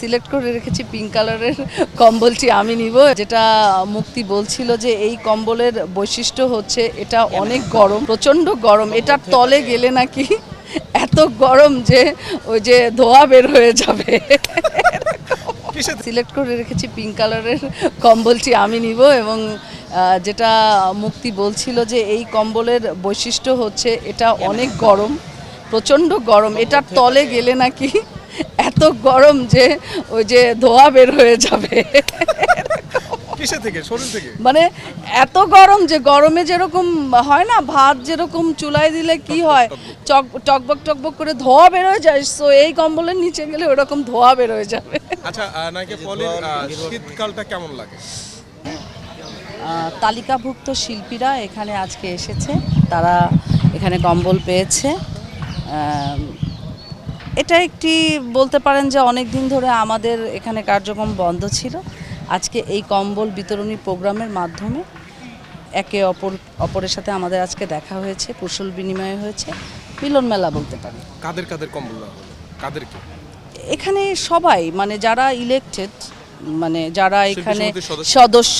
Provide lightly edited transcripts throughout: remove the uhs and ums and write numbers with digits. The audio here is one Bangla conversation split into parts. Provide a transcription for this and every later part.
সিলেক্ট করে রেখেছি পিঙ্ক কালারের কম্বলটি আমি নিব। যেটা মুক্তি বলছিল যে এই কম্বলের বৈশিষ্ট্য হচ্ছে এটা অনেক গরম, প্রচণ্ড গরম। এটার তলে গেলে নাকি এত গরম যে ওই যে ধোঁয়া বের হয়ে যাবে। সিলেক্ট করে রেখেছি পিঙ্ক কালারের কম্বলটি আমি নিব এবং যেটা মুক্তি বলছিল যে এই কম্বলের বৈশিষ্ট্য হচ্ছে এটা অনেক গরম, প্রচণ্ড গরম। এটার তলে গেলে নাকি এত গরম যে ওই যে ধোঁয়া বের হয়ে যাবে। কিসে থেকে? শরীর থেকে? মানে এত গরম যে গরমে যেরকম হয় না, ভাত যেরকম চুলায় দিলে কি হয়, টকবক টকবক করে ধোঁয়া বের হয়ে যায়, সো এই কম্বলের নিচে গেলে ওরকম ধোঁয়া বের হয়ে যাবে। আচ্ছা, নায়িকা পলির শীতকালটা কেমন লাগে? তালিকাভুক্ত শিল্পীরা এখানে আজকে এসেছে, তারা এখানে কম্বল পেয়েছে। এটা একটি বলতে পারেন যে অনেক দিন ধরে আমাদের এখানে কার্যক্রম বন্ধ ছিল। আজকে এই কম্বল বিতরণী প্রোগ্রামের মাধ্যমে একে অপরের সাথে আমাদের আজকে দেখা হয়েছে, কুশল বিনিময় হয়েছে, মিলন মেলা বলতে পারি। কাদের কাদের কম্বল দেওয়া হলো? কাদেরকে? এখানে সবাই, মানে যারা ইলেকটেড, মানে যারা এখানে সদস্য। সদস্য,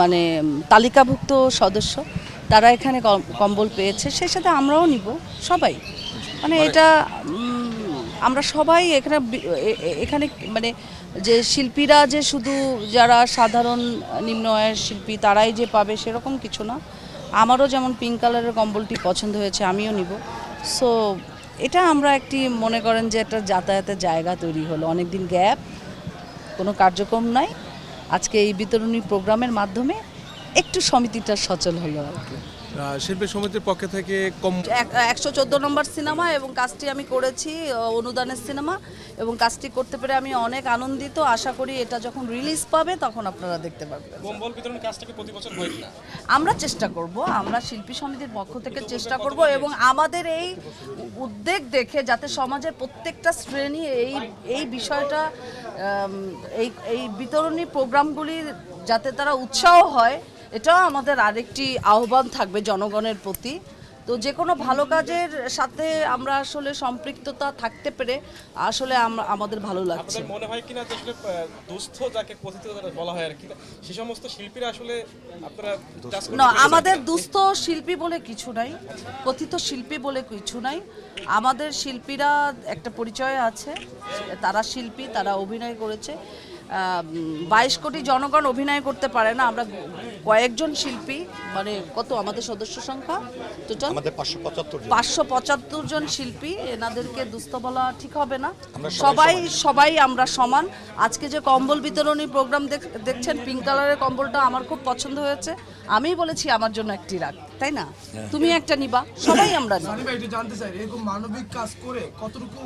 মানে তালিকাভুক্ত সদস্য, তারা এখানে কম্বল পেয়েছে। সেই সাথে আমরাও নিব সবাই, মানে এটা আমরা সবাই এখানে মানে যে শিল্পীরা যে শুধু যারা সাধারণ নিম্ন আয়ের শিল্পী তারাই যে পাবে সেরকম কিছু না। আমারও যেমন পিঙ্ক কালারের কম্বলটি পছন্দ হয়েছে, আমিও নিব। সো এটা আমরা একটি মনে করেন যে একটা যাতায়াতের জায়গা তৈরি হলো, অনেক দিন গ্যাপ, কোনো কার্যক্রম নাই, আজকে এই বিতরণী প্রোগ্রামের মাধ্যমে একটু সমিতিটা সচল হলো আর কি। শিল্পী সমিতির পক্ষ থেকে 114 নম্বর সিনেমা এবং কাজটি আমি করেছি অনুদানের সিনেমা, এবং কাজটি করতে পেরে আমি অনেক আনন্দিত। আশা করি এটা যখন রিলিজ পাবে তখন আপনারা দেখতে পারবেন। কম্বল বিতরণ কাজটাকে প্রতি বছর হয় না? আমরা চেষ্টা করব, আমরা শিল্পী সমিতির পক্ষ থেকে চেষ্টা করব, এবং আমাদের এই উদ্যোগ দেখে যাতে সমাজের প্রত্যেকটা শ্রেণী এই বিষয়টা, এই বিতরণী প্রোগ্রামগুলির যাতে তারা উৎসাহ হয়, এটাও আমাদের আরেকটি আহ্বান থাকবে জনগণের প্রতি। তো যে কোনো ভালো কাজের সাথে আমরা আসলে সম্পৃক্ততা থাকতে পেরে আসলে আমাদের ভালো লাগছে। আপনাদের মনে হয় কিনা যে আসলে দুস্থ যাকে কথিত বলা হয় আর কি, সেই সমস্ত শিল্পীরা আসলে আপনারা না, আমাদের দুস্থ শিল্পী বলে কিছু নাই, কথিত শিল্পী বলে কিছু নাই। আমাদের শিল্পীরা একটা পরিচয় আছে, তারা শিল্পী, তারা অভিনয় করেছে। 22 কোটি জনগণ অভিনয় করতে পারে না, আমরা কয়েকজন শিল্পী, মানে কত আমাদের সদস্য সংখ্যা টোটাল? আমাদের 575 জন শিল্পী, এনাদেরকে দুস্থ বলা ঠিক হবে না। সবাই আমরা সমান। আজকে যে কম্বল বিতরণী প্রোগ্রাম দেখছেন, পিঙ্ক কালারের কম্বলটা আমার খুব পছন্দ হয়েছে, আমি বলেছি আমার জন্য একটি রাখ, তাই না? তুমি একটা নিবা, সবাই আমরা নিব। জানতে চাই এরকম মানবিক কাজ করে কতটুকু